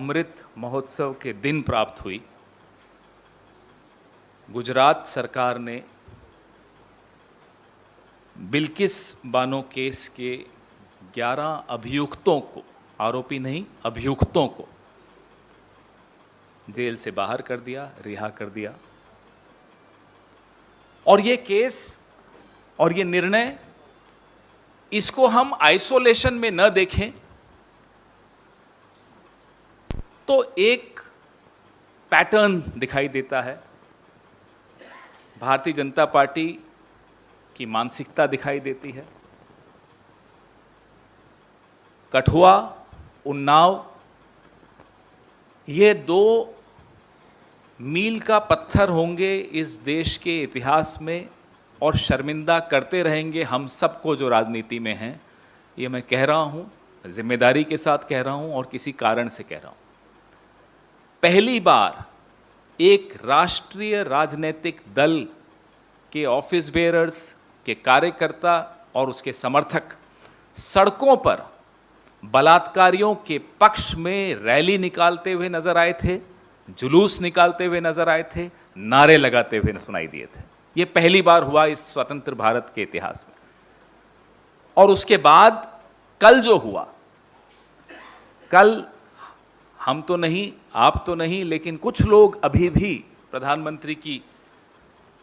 अमृत महोत्सव के दिन प्राप्त हुई। गुजरात सरकार ने बिल्किस बानो केस के 11 अभियुक्तों को, आरोपी नहीं, अभियुक्तों को जेल से बाहर कर दिया, रिहा कर दिया। और ये केस और ये निर्णय, इसको हम आइसोलेशन में न देखें तो एक पैटर्न दिखाई देता है। भारतीय जनता पार्टी की मानसिकता दिखाई देती है। कठुआ, उन्नाव, ये 2 मील का पत्थर होंगे इस देश के इतिहास में और शर्मिंदा करते रहेंगे हम सबको जो राजनीति में हैं। ये मैं कह रहा हूं, जिम्मेदारी के साथ कह रहा हूं और किसी कारण से कह रहा हूं। पहली बार एक राष्ट्रीय राजनीतिक दल के ऑफिस बेयरर्स, के कार्यकर्ता और उसके समर्थक सड़कों पर बलात्कारियों के पक्ष में रैली निकालते हुए नजर आए थे, जुलूस निकालते हुए नजर आए थे, नारे लगाते हुए सुनाई दिए थे। यह पहली बार हुआ इस स्वतंत्र भारत के इतिहास में। और उसके बाद कल जो हुआ, कल हम तो नहीं, आप तो नहीं, लेकिन कुछ लोग अभी भी प्रधानमंत्री की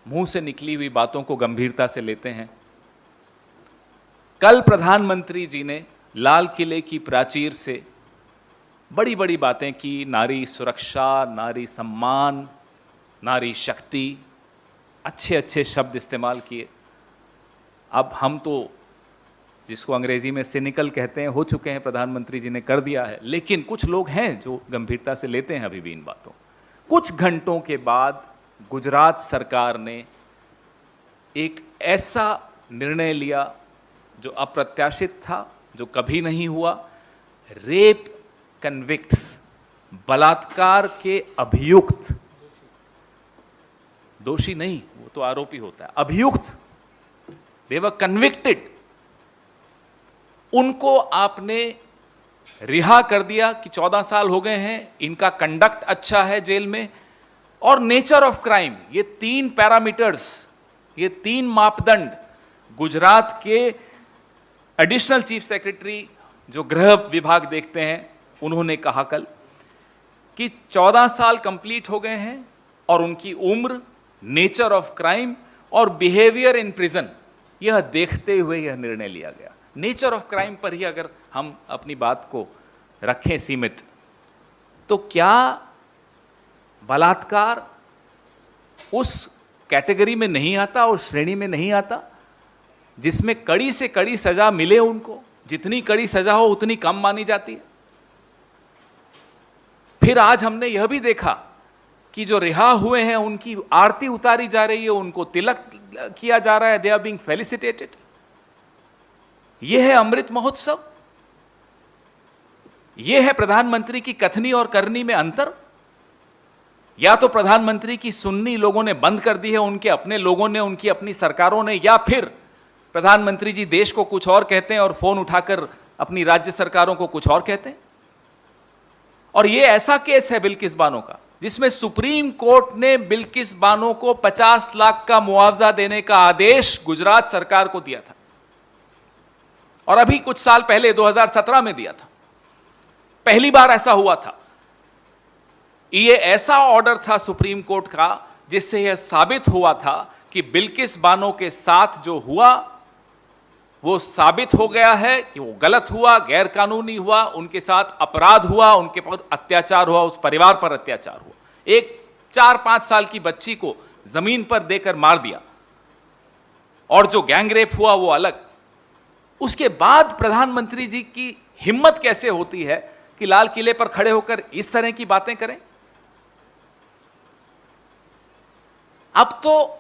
मुंह से निकली हुई बातों को गंभीरता से लेते हैं। कल प्रधानमंत्री जी ने लाल किले की प्राचीर से बड़ी बड़ी बातें की, नारी सुरक्षा, नारी सम्मान, नारी शक्ति, अच्छे अच्छे शब्द इस्तेमाल किए। अब हम तो जिसको अंग्रेजी में सिनिकल कहते हैं, हो चुके हैं, प्रधानमंत्री जी ने कर दिया है, लेकिन कुछ लोग हैं जो गंभीरता से लेते हैं अभी भी इन बातों। कुछ घंटों के बाद गुजरात सरकार ने एक ऐसा निर्णय लिया जो अप्रत्याशित था, जो कभी नहीं हुआ। रेप कन्विक्ट्स, बलात्कार के अभियुक्त, दोषी नहीं, वो तो आरोपी होता है, अभियुक्त, दे वर कन्विक्टेड, उनको आपने रिहा कर दिया कि 14 साल हो गए हैं, इनका कंडक्ट अच्छा है जेल में। और नेचर ऑफ क्राइम, ये 3 पैरामीटर्स, ये 3 मापदंड गुजरात के एडिशनल चीफ सेक्रेटरी जो गृह विभाग देखते हैं, उन्होंने कहा कल कि 14 साल कंप्लीट हो गए हैं और उनकी उम्र, नेचर ऑफ क्राइम और बिहेवियर इन प्रिजन, यह देखते हुए यह निर्णय लिया गया। नेचर ऑफ क्राइम पर ही अगर हम अपनी बात को रखें सीमित, तो क्या बलात्कार उस कैटेगरी में नहीं आता, उस श्रेणी में नहीं आता जिसमें कड़ी से कड़ी सजा मिले उनको? जितनी कड़ी सजा हो उतनी कम मानी जाती है। फिर आज हमने यह भी देखा कि जो रिहा हुए हैं उनकी आरती उतारी जा रही है, उनको तिलक किया जा रहा है, दे आर बीइंग फेलिसिटेटेड। यह है अमृत महोत्सव, यह है प्रधानमंत्री की कथनी और करनी में अंतर। या तो प्रधानमंत्री की सुन्नी लोगों ने बंद कर दी है, उनके अपने लोगों ने, उनकी अपनी सरकारों ने, या फिर प्रधानमंत्री जी देश को कुछ और कहते हैं और फोन उठाकर अपनी राज्य सरकारों को कुछ और कहते हैं। और यह ऐसा केस है बिल्किस बानो का, जिसमें सुप्रीम कोर्ट ने बिल्किस बानो को 50 लाख का मुआवजा देने का आदेश गुजरात सरकार को दिया था, और अभी कुछ साल पहले 2017 में दिया था। पहली बार ऐसा हुआ था। यह ऐसा ऑर्डर था सुप्रीम कोर्ट का जिससे यह साबित हुआ था कि बिल्किस बानो के साथ जो हुआ वो साबित हो गया है कि वो गलत हुआ, गैर कानूनी हुआ, उनके साथ अपराध हुआ, उनके पर अत्याचार हुआ, उस परिवार पर अत्याचार हुआ। एक 4-5 साल की बच्ची को जमीन पर देकर मार दिया, और जो गैंगरेप हुआ वो अलग। उसके बाद प्रधानमंत्री जी की हिम्मत कैसे होती है कि लाल किले पर खड़े होकर इस तरह की बातें करें? अब तो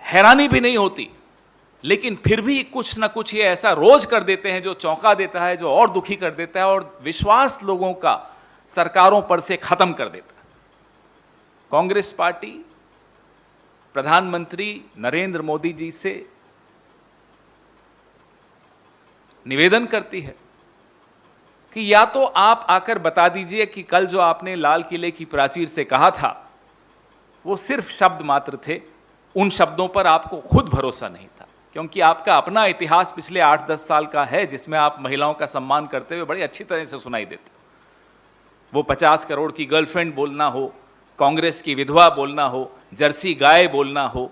हैरानी भी नहीं होती, लेकिन फिर भी कुछ ना कुछ ये ऐसा रोज कर देते हैं जो चौंका देता है, जो और दुखी कर देता है और विश्वास लोगों का सरकारों पर से खत्म कर देता है। कांग्रेस पार्टी प्रधानमंत्री नरेंद्र मोदी जी से निवेदन करती है कि या तो आप आकर बता दीजिए कि कल जो आपने लाल किले की प्राचीर से कहा था वो सिर्फ शब्द मात्र थे, उन शब्दों पर आपको खुद भरोसा नहीं था, क्योंकि आपका अपना इतिहास पिछले 8-10 साल का है जिसमें आप महिलाओं का सम्मान करते हुए बड़ी अच्छी तरह से सुनाई देते। वो 50 करोड़ की गर्लफ्रेंड बोलना हो, कांग्रेस की विधवा बोलना हो, जर्सी गाय बोलना हो,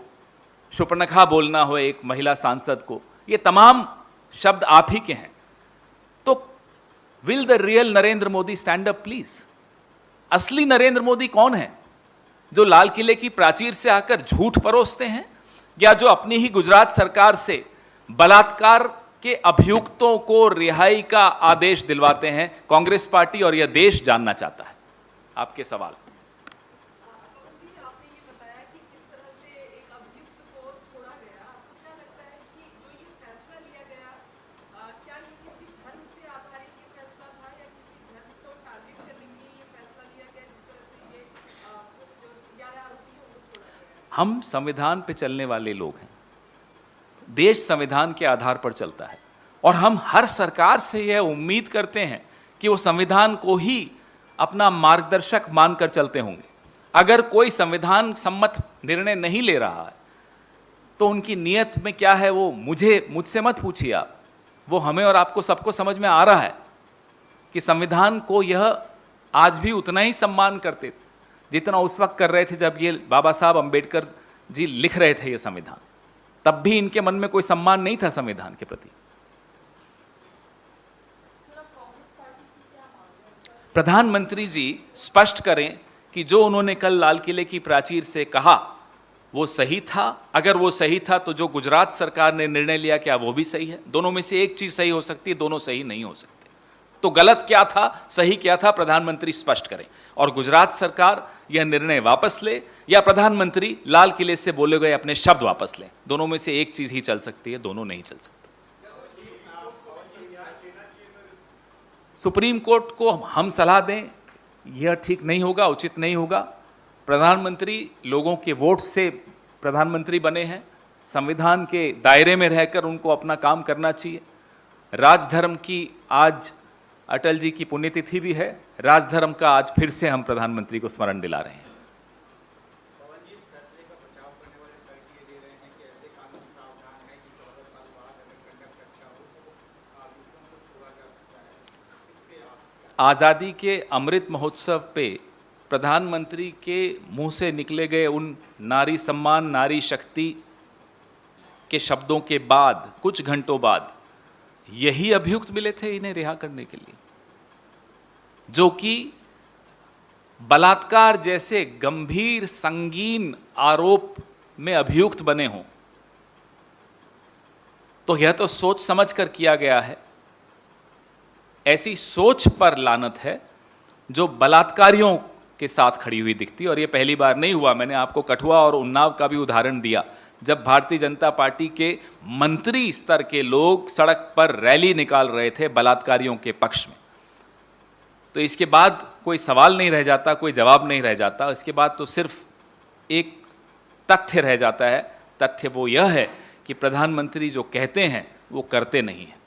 शुपनखा बोलना हो एक महिला सांसद को, ये तमाम शब्द आप ही के हैं। तो will the real Narendra Modi stand up please? असली नरेंद्र मोदी कौन है? जो लाल किले की प्राचीर से आकर झूठ परोसते हैं, या जो अपनी ही गुजरात सरकार से बलात्कार के अभियुक्तों को रिहाई का आदेश दिलवाते हैं? कांग्रेस पार्टी और यह देश जानना चाहता है आपके सवाल। हम संविधान पे चलने वाले लोग हैं, देश संविधान के आधार पर चलता है, और हम हर सरकार से यह उम्मीद करते हैं कि वो संविधान को ही अपना मार्गदर्शक मानकर चलते होंगे। अगर कोई संविधान सम्मत निर्णय नहीं ले रहा है तो उनकी नीयत में क्या है वो मुझसे मत पूछिए आप, वो हमें और आपको सबको समझ में आ रहा है कि संविधान को यह आज भी उतना ही सम्मान करते थे जितना उस वक्त कर रहे थे जब ये बाबा साहब अंबेडकर जी लिख रहे थे ये संविधान। तब भी इनके मन में कोई सम्मान नहीं था संविधान के प्रति। प्रधानमंत्री जी स्पष्ट करें कि जो उन्होंने कल लाल किले की प्राचीर से कहा वो सही था। अगर वो सही था तो जो गुजरात सरकार ने निर्णय लिया क्या वो भी सही है? दोनों में से एक चीज सही हो सकती है, दोनों सही नहीं हो सकते। तो गलत क्या था, सही क्या था, प्रधानमंत्री स्पष्ट करें। और गुजरात सरकार यह निर्णय वापस ले या प्रधानमंत्री लाल किले से बोले गए अपने शब्द वापस लें। दोनों में से एक चीज ही चल सकती है, दोनों नहीं चल सकती। सुप्रीम कोर्ट को हम सलाह दें यह ठीक नहीं होगा, उचित नहीं होगा। प्रधानमंत्री लोगों के वोट से प्रधानमंत्री बने हैं, संविधान के दायरे में रहकर उनको अपना काम करना चाहिए। राजधर्म की आज अटल जी की पुण्यतिथि भी है, राजधर्म का आज फिर से हम प्रधानमंत्री को स्मरण दिला रहे हैं। आज़ादी के अमृत महोत्सव पे प्रधानमंत्री के मुंह से निकले गए उन नारी सम्मान, नारी शक्ति के शब्दों के बाद कुछ घंटों बाद यही अभियुक्त मिले थे इन्हें रिहा करने के लिए, जो कि बलात्कार जैसे गंभीर संगीन आरोप में अभियुक्त बने हों। तो यह तो सोच समझ कर किया गया है। ऐसी सोच पर लानत है जो बलात्कारियों के साथ खड़ी हुई दिखती। और यह पहली बार नहीं हुआ, मैंने आपको कठुआ और उन्नाव का भी उदाहरण दिया, जब भारतीय जनता पार्टी के मंत्री स्तर के लोग सड़क पर रैली निकाल रहे थे बलात्कारियों के पक्ष में। तो इसके बाद कोई सवाल नहीं रह जाता, कोई जवाब नहीं रह जाता। इसके बाद तो सिर्फ एक तथ्य रह जाता है। तथ्य वो यह है कि प्रधानमंत्री जो कहते हैं वो करते नहीं हैं।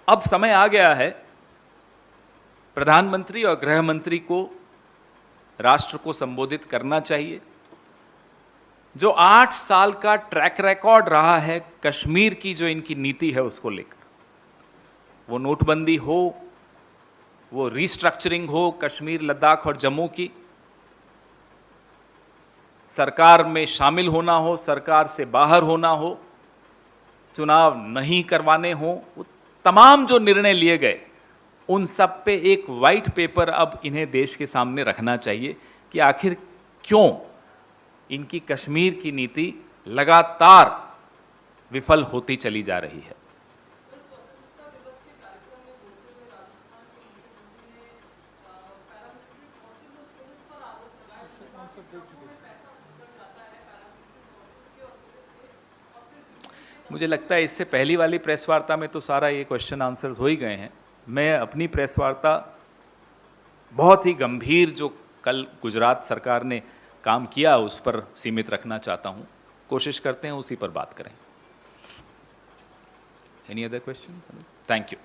अब समय आ गया है प्रधानमंत्री और गृह मंत्री को राष्ट्र को संबोधित करना चाहिए। जो 8 साल का ट्रैक रिकॉर्ड रहा है कश्मीर की जो इनकी नीति है उसको लेकर, वो नोटबंदी हो, वो रिस्ट्रक्चरिंग हो कश्मीर, लद्दाख और जम्मू की, सरकार में शामिल होना हो, सरकार से बाहर होना हो, चुनाव नहीं करवाने हो, तमाम जो निर्णय लिए गए उन सब पे एक वाइट पेपर अब इन्हें देश के सामने रखना चाहिए कि आखिर क्यों इनकी कश्मीर की नीति लगातार विफल होती चली जा रही है। मुझे लगता है इससे पहली वाली प्रेस वार्ता में तो सारा ये क्वेश्चन आंसर्स हो ही गए हैं। मैं अपनी प्रेस वार्ता बहुत ही गंभीर जो कल गुजरात सरकार ने काम किया उस पर सीमित रखना चाहता हूं, कोशिश करते हैं उसी पर बात करें। Any other question? Thank you.